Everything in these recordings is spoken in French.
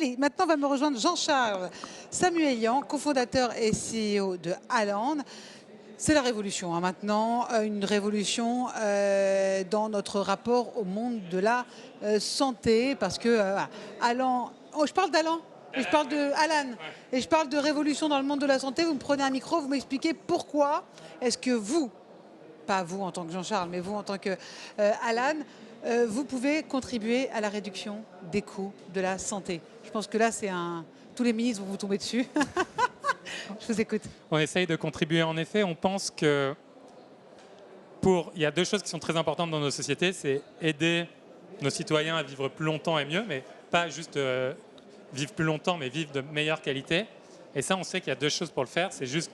Et maintenant va me rejoindre Jean-Charles Samuelian, cofondateur et CEO de Aland. C'est la révolution hein, maintenant, une révolution dans notre rapport au monde de la santé, parce que Aland, oh, je parle d'Aland, et je parle de Alan, et je parle de révolution dans le monde de la santé. Vous me prenez un micro, vous m'expliquez pourquoi est-ce que vous, pas vous en tant que Jean-Charles, mais vous en tant que Alan, vous pouvez contribuer à la réduction des coûts de la santé. Je pense que là, c'est un... Tous les ministres vont vous tomber dessus. Je vous écoute. On essaye de contribuer en effet. On pense que il y a deux choses qui sont très importantes dans nos sociétés. C'est aider nos citoyens à vivre plus longtemps et mieux, mais pas juste vivre plus longtemps, mais vivre de meilleure qualité. Et ça, on sait qu'il y a deux choses pour le faire. C'est juste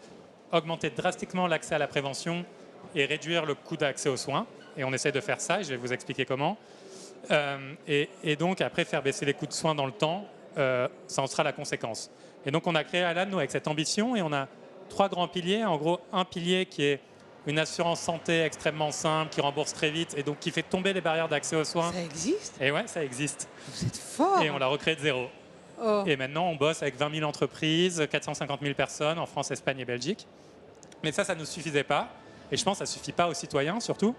augmenter drastiquement l'accès à la prévention et réduire le coût d'accès aux soins. Et on essaie de faire ça, et je vais vous expliquer comment. Et donc, après, faire baisser les coûts de soins dans le temps, ça en sera la conséquence. Et donc, on a créé Alan, nous, avec cette ambition, et on a trois grands piliers. En gros, un pilier qui est une assurance santé extrêmement simple, qui rembourse très vite, et donc qui fait tomber les barrières d'accès aux soins. Ça existe? Et ouais, ça existe. Vous êtes fort. Et on l'a recréé de zéro. Oh. Et maintenant, on bosse avec 20 000 entreprises, 450 000 personnes en France, Espagne et Belgique. Mais ça ne nous suffisait pas. Et je pense que ça ne suffit pas aux citoyens, surtout.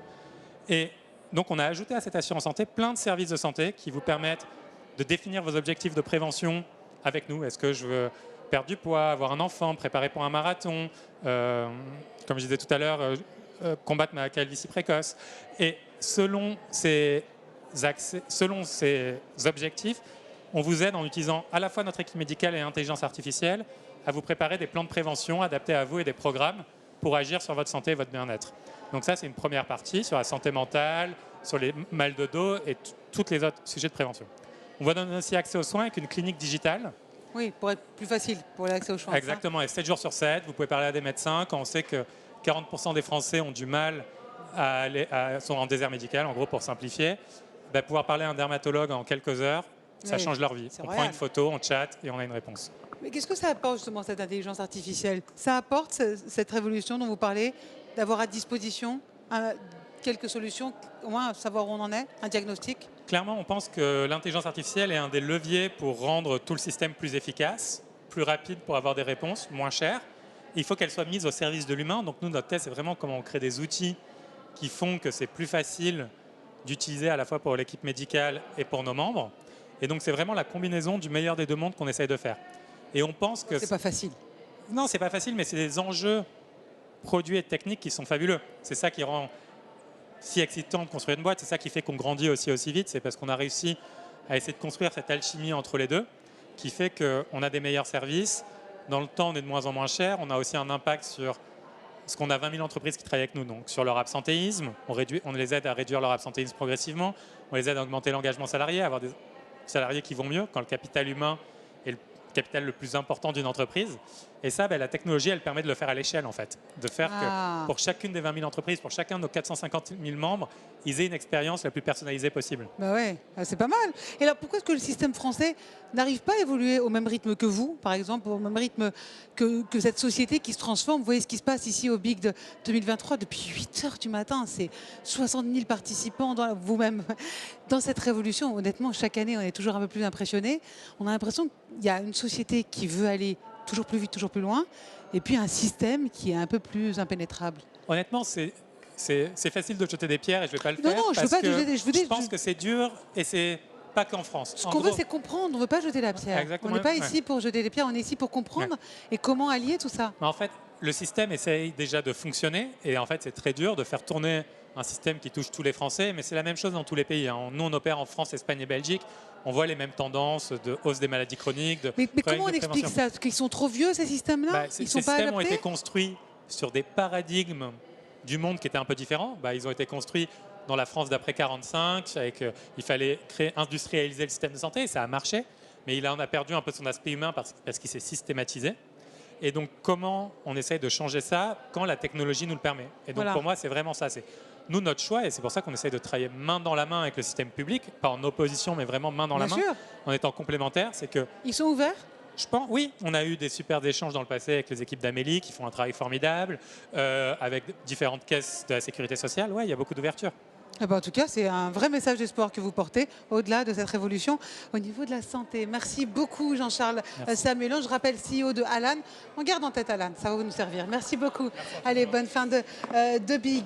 Et donc, on a ajouté à cette assurance santé plein de services de santé qui vous permettent de définir vos objectifs de prévention avec nous. Est-ce que je veux perdre du poids, avoir un enfant, me préparer pour un marathon, comme je disais tout à l'heure, combattre ma calvitie précoce. Et selon ces objectifs, on vous aide en utilisant à la fois notre équipe médicale et l'intelligence artificielle à vous préparer des plans de prévention adaptés à vous et des programmes pour agir sur votre santé et votre bien-être. Donc ça, c'est une première partie sur la santé mentale, sur les mal de dos et tous les autres sujets de prévention. On va donner aussi accès aux soins avec une clinique digitale. Oui, pour être plus facile, pour l'accès aux soins. Exactement, et 7 jours sur 7, vous pouvez parler à des médecins quand on sait que 40% des Français ont du mal sont en désert médical, en gros pour simplifier. Pouvoir parler à un dermatologue en quelques heures, ça change leur vie. On prend une photo, on chatte et on a une réponse. Mais qu'est-ce que ça apporte justement cette intelligence artificielle? Ça apporte cette révolution dont vous parlez, d'avoir à disposition quelques solutions, au moins savoir où on en est, un diagnostic? Clairement, on pense que l'intelligence artificielle est un des leviers pour rendre tout le système plus efficace, plus rapide pour avoir des réponses, moins chères. Il faut qu'elle soit mise au service de l'humain. Donc nous, notre thèse, c'est vraiment comment on crée des outils qui font que c'est plus facile d'utiliser à la fois pour l'équipe médicale et pour nos membres. Et donc c'est vraiment la combinaison du meilleur des deux mondes qu'on essaye de faire. Et on pense que... C'est pas facile. Non, c'est pas facile, mais c'est des enjeux produits et techniques qui sont fabuleux. C'est ça qui rend si excitant de construire une boîte, c'est ça qui fait qu'on grandit aussi vite, c'est parce qu'on a réussi à essayer de construire cette alchimie entre les deux, qui fait qu'on a des meilleurs services, dans le temps on est de moins en moins cher, on a aussi un impact sur ce qu'on a 20 000 entreprises qui travaillent avec nous, donc sur leur absentéisme, on les aide à réduire leur absentéisme progressivement, on les aide à augmenter l'engagement salarié, à avoir des salariés qui vont mieux, quand le capital humain est le capital le plus important d'une entreprise. Et ça, la technologie, elle permet de le faire à l'échelle, en fait. De faire que pour chacune des 20 000 entreprises, pour chacun de nos 450 000 membres, ils aient une expérience la plus personnalisée possible. Bah ouais, c'est pas mal. Et alors, pourquoi est-ce que le système français n'arrive pas à évoluer au même rythme que vous, par exemple, au même rythme que cette société qui se transforme? Vous voyez ce qui se passe ici au Big de 2023, depuis 8 heures du matin, c'est 60 000 participants, vous-même, dans cette révolution. Honnêtement, chaque année, on est toujours un peu plus impressionnés. On a l'impression qu'il y a une société qui veut aller toujours plus vite, toujours plus loin, et puis un système qui est un peu plus impénétrable. Honnêtement, c'est facile de jeter des pierres et je ne vais pas le faire. Non, je ne veux pas jeter. Je pense que c'est dur et c'est pas qu'en France. Ce qu'on veut, c'est comprendre. On ne veut pas jeter la pierre. Exactement, on n'est pas ici pour jeter les pierres, on est ici pour comprendre et comment allier tout ça. En fait, le système essaye déjà de fonctionner et en fait, c'est très dur de faire tourner un système qui touche tous les Français, mais c'est la même chose dans tous les pays. Nous, on opère en France, Espagne et Belgique. On voit les mêmes tendances de hausse des maladies chroniques. Mais comment on explique ça? Parce qu'ils sont trop vieux, ces systèmes-là? Ces systèmes ont été construits sur des paradigmes du monde qui étaient un peu différents. Ils ont été construits dans la France d'après 1945, il fallait industrialiser le système de santé, et ça a marché. Mais il en a perdu un peu son aspect humain parce qu'il s'est systématisé. Et donc, comment on essaye de changer ça quand la technologie nous le permet? Et donc, pour moi, c'est vraiment ça. C'est nous, notre choix, et c'est pour ça qu'on essaye de travailler main dans la main avec le système public, pas en opposition, mais vraiment main dans la main, en étant complémentaires. C'est que ils sont ouverts? Je pense, oui, on a eu des super échanges dans le passé avec les équipes d'Amélie qui font un travail formidable, avec différentes caisses de la sécurité sociale. Oui, il y a beaucoup d'ouverture. Eh ben, en tout cas, c'est un vrai message d'espoir que vous portez au-delà de cette révolution au niveau de la santé. Merci beaucoup, Jean-Charles Merci. Samuelian. Je rappelle CEO de Alan. On garde en tête Alan, ça va vous nous servir. Merci beaucoup. Allez, bonne fin de Big.